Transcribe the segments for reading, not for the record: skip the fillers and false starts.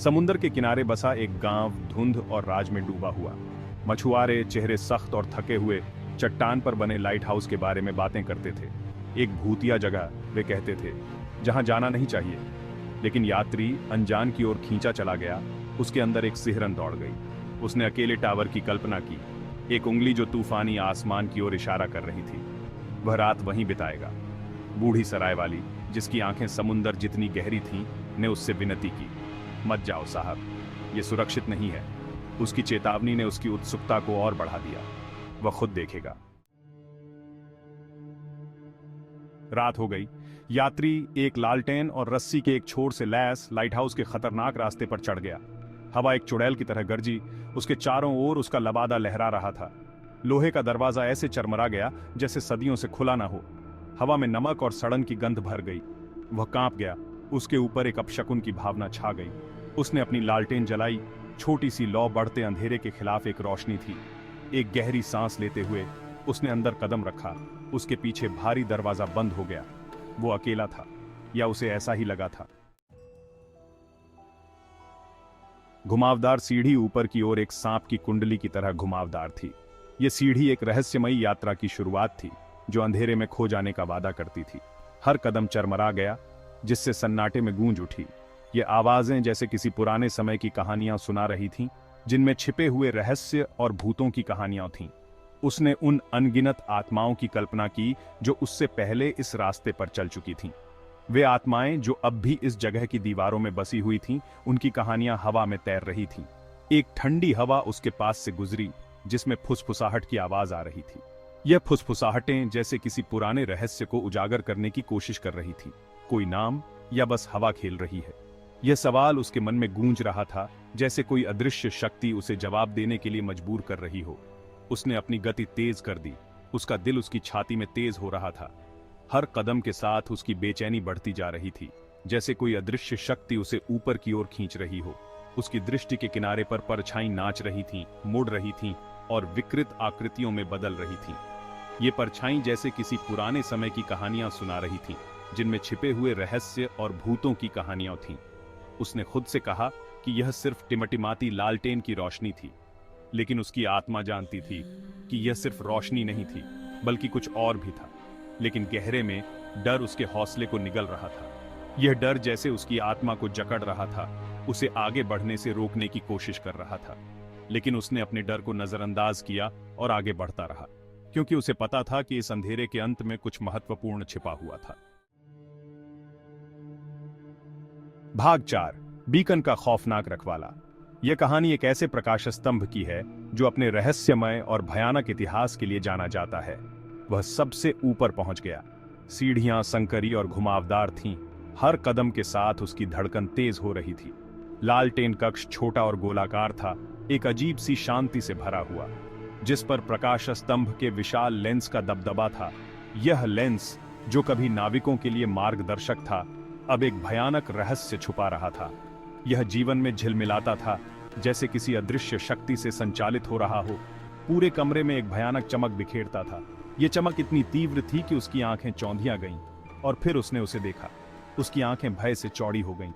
समुंदर के किनारे बसा एक गांव धुंध और राज में डूबा हुआ। मछुआरे चेहरे सख्त और थके हुए चट्टान पर बने लाइट हाउस के बारे में बातें करते थे। एक भूतिया जगह, वे कहते थे, जहां जाना नहीं चाहिए। लेकिन यात्री अनजान की ओर खींचा चला गया। उसके अंदर एक सिहरन दौड़ गई। उसने अकेले टावर की कल्पना की, एक उंगली जो तूफानी आसमान की ओर इशारा कर रही थी। वह रात वहीं बिताएगा। बूढ़ी सराय वाली, जिसकी आंखें समुंदर जितनी गहरी थीं, ने उससे विनती की, मत जाओ साहब, यह सुरक्षित नहीं है। उसकी चेतावनी ने उसकी उत्सुकता को और बढ़ा दिया। वह खुद देखेगा। रात हो गई। यात्री एक लालटेन और रस्सी के एक छोर से लैस लाइट हाउस के खतरनाक रास्ते पर चढ़ गया। हवा एक चुड़ैल की तरह गरजी। उसके चारों ओर उसका लबादा लहरा रहा था। लोहे का दरवाजा ऐसे चरमरा गया जैसे सदियों से खुला ना हो। हवा में नमक और सड़न की गंध भर गई। वह कांप गया। उसके ऊपर एक अपशकुन की भावना छा गई। उसने अपनी लालटेन जलाई। छोटी सी लौ बढ़ते अंधेरे के खिलाफ एक रोशनी थी। एक गहरी सांस लेते हुए उसने अंदर कदम रखा। उसके पीछे भारी दरवाजा बंद हो गया। वो अकेला था, या उसे ऐसा ही लगा था। घुमावदार सीढ़ी ऊपर की ओर एक सांप की कुंडली की तरह घुमावदार थी। यह सीढ़ी एक रहस्यमयी यात्रा की शुरुआत थी, जो अंधेरे में खो जाने का वादा करती थी। हर कदम चरमरा गया, जिससे सन्नाटे में गूंज उठी। ये आवाजें जैसे किसी पुराने समय की कहानियां सुना रही थीं, जिनमें छिपे हुए रहस्य और भूतों की कहानियां थीं। उसने उन अनगिनत आत्माओं की कल्पना की जो उससे पहले इस रास्ते पर चल चुकी थीं। वे आत्माएं जो अब भी इस जगह की दीवारों में बसी हुई थीं, उनकी कहानियां हवा में तैर रही थीं। एक ठंडी हवा उसके पास से गुजरी, जिसमें फुसफुसाहट की आवाज आ रही थी। यह फुसफुसाहटें जैसे किसी पुराने रहस्य को उजागर करने की कोशिश कर रही थी। कोई नाम, या बस हवा खेल रही है? यह सवाल उसके मन में गूंज रहा था, जैसे कोई अदृश्य शक्ति उसे जवाब देने के लिए मजबूर कर रही हो। उसने अपनी गति तेज कर दी। उसका दिल उसकी छाती में तेज हो रहा था। हर कदम के साथ उसकी बेचैनी बढ़ती जा रही थी, जैसे कोई अदृश्य शक्ति उसे ऊपर की ओर खींच रही हो। उसकी दृष्टि के किनारे पर परछाई नाच रही थीं, मुड़ रही थीं और विकृत आकृतियों में बदल रही थीं। ये परछाई जैसे किसी पुराने समय की कहानियां सुना रही थीं, जिनमें छिपे हुए रहस्य और भूतों की कहानियां थीं। उसने खुद से कहा कि यह सिर्फ टिमटिमाती लालटेन की रोशनी थी, लेकिन उसकी आत्मा जानती थी कि यह सिर्फ रोशनी नहीं थी, बल्कि कुछ और भी था। लेकिन गहरे में डर उसके हौसले को निगल रहा था। यह डर जैसे उसकी आत्मा को जकड़ रहा था, उसे आगे बढ़ने से रोकने की कोशिश कर रहा था। लेकिन उसने अपने डर को नजरअंदाज किया और आगे बढ़ता रहा, क्योंकि उसे पता था कि इस अंधेरे के अंत में कुछ महत्वपूर्ण छिपा हुआ था। भाग 4, बीकन का खौफनाक रखवाला। यह कहानी एक ऐसे प्रकाश स्तंभ की है जो अपने रहस्यमय और भयानक इतिहास के लिए जाना जाता है। वह सबसे ऊपर पहुंच गया। सीढ़ियां संकरी और घुमावदार थीं। हर कदम के साथ उसकी धड़कन तेज हो रही थी। लालटेन कक्ष छोटा और गोलाकार था, एक अजीब सी शांति से भरा हुआ, जिस पर प्रकाश स्तंभ के विशाल लेंस का दबदबा था। यह लेंस, जो कभी नाविकों के लिए मार्गदर्शक था, अब एक भयानक रहस्य छुपा रहा था। यह जीवन में झिलमिलाता था, जैसे किसी अदृश्य शक्ति से संचालित हो रहा हो। पूरे कमरे में एक भयानक चमक बिखेरता था। यह चमक इतनी तीव्र थी कि उसकी आंखें चौंधिया गईं, और फिर उसने उसे देखा। उसकी आंखें भय से चौड़ी हो गईं।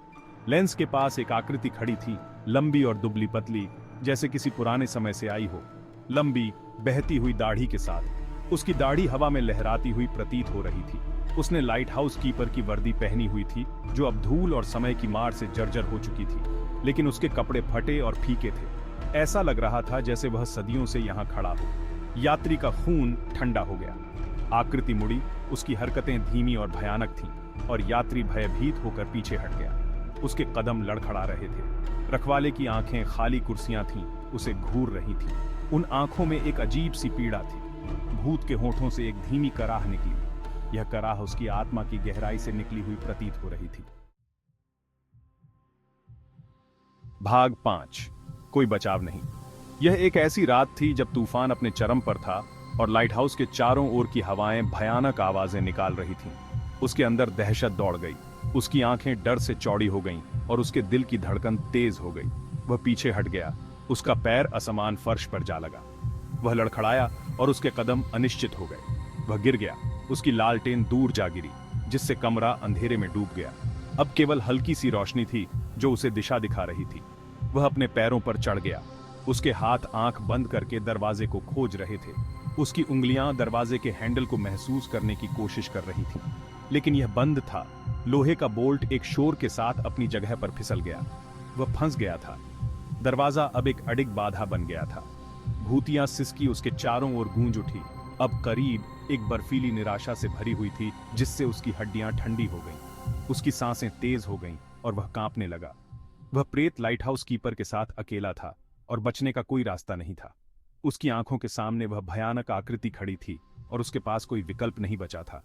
लेंस के पास एक आकृति खड़ी थी, लंबी और दुबली पतली, जैसे किसी पुराने समय से आई हो। लंबी, बहती हुई दाढ़ी के साथ उसकी दाढ़ी हवा में लहराती हुई प्रतीत हो रही थी। उसने लाइट हाउस कीपर की वर्दी पहनी हुई थी, जो अब धूल और समय की मार से जर्जर हो चुकी थी, लेकिन उसके कपड़े फटे और फीके थे। ऐसा लग रहा था जैसे वह सदियों से यहाँ खड़ा हो। यात्री का खून ठंडा हो गया। आकृति मुड़ी, उसकी हरकतें धीमी और भयानक थीं, और यात्री भयभीत होकर पीछे हट गया। उसके कदम लड़खड़ा रहे थे। रखवाले की आंखें खाली कुर्सियां थीं, उसे घूर रही थीं। उन आंखों में एक अजीब सी पीड़ा थी। भूत के होठों से एक धीमी कराह निकली। यह कराह उसकी आत्मा की गहराई से निकली हुई प्रतीत हो रही थी। भाग 5, कोई बचाव नहीं। यह एक ऐसी रात थी जब तूफान अपने चरम पर था और लाइट हाउस के चारों ओर की हवाएं भयानक आवाजें निकाल रही थीं। उसके अंदर दहशत दौड़ गई। उसकी आंखें डर से चौड़ी हो गईं और उसके दिल की धड़कन तेज हो गई। वह पीछे हट गया। उसका पैर असमान फर्श पर जा लगा। वह लड़खड़ाया और उसके कदम अनिश्चित हो गए। वह गिर गया। उसकी लालटेन दूर जा गिरी, जिससे कमरा अंधेरे में डूब गया। अब केवल हल्की सी रोशनी थी, जो उसे दिशा दिखा रही थी। वह अपने पैरों पर चढ़ गया। उसके हाथ आंख बंद करके दरवाजे को खोज रहे थे। उसकी उंगलियां दरवाजे के हैंडल को महसूस करने की कोशिश कर रही थीं, लेकिन यह बंद था। लोहे का बोल्ट एक शोर के साथ अपनी जगह पर फिसल गया। वह फंस गया था। दरवाजा अब एक अडिग बाधा बन गया था। भूतिया सिसकी उसके चारों ओर गूंज उठी, अब करीब एक बर्फीली निराशा से भरी हुई थी, जिससे उसकी हड्डियां ठंडी हो गईं। उसकी सांसें तेज हो गईं और वह कांपने लगा। वह प्रेत लाइटहाउस कीपर के साथ अकेला था और बचने का कोई रास्ता नहीं था। उसकी आंखों के सामने वह भयानक आकृति खड़ी थी और उसके पास कोई विकल्प नहीं बचा था।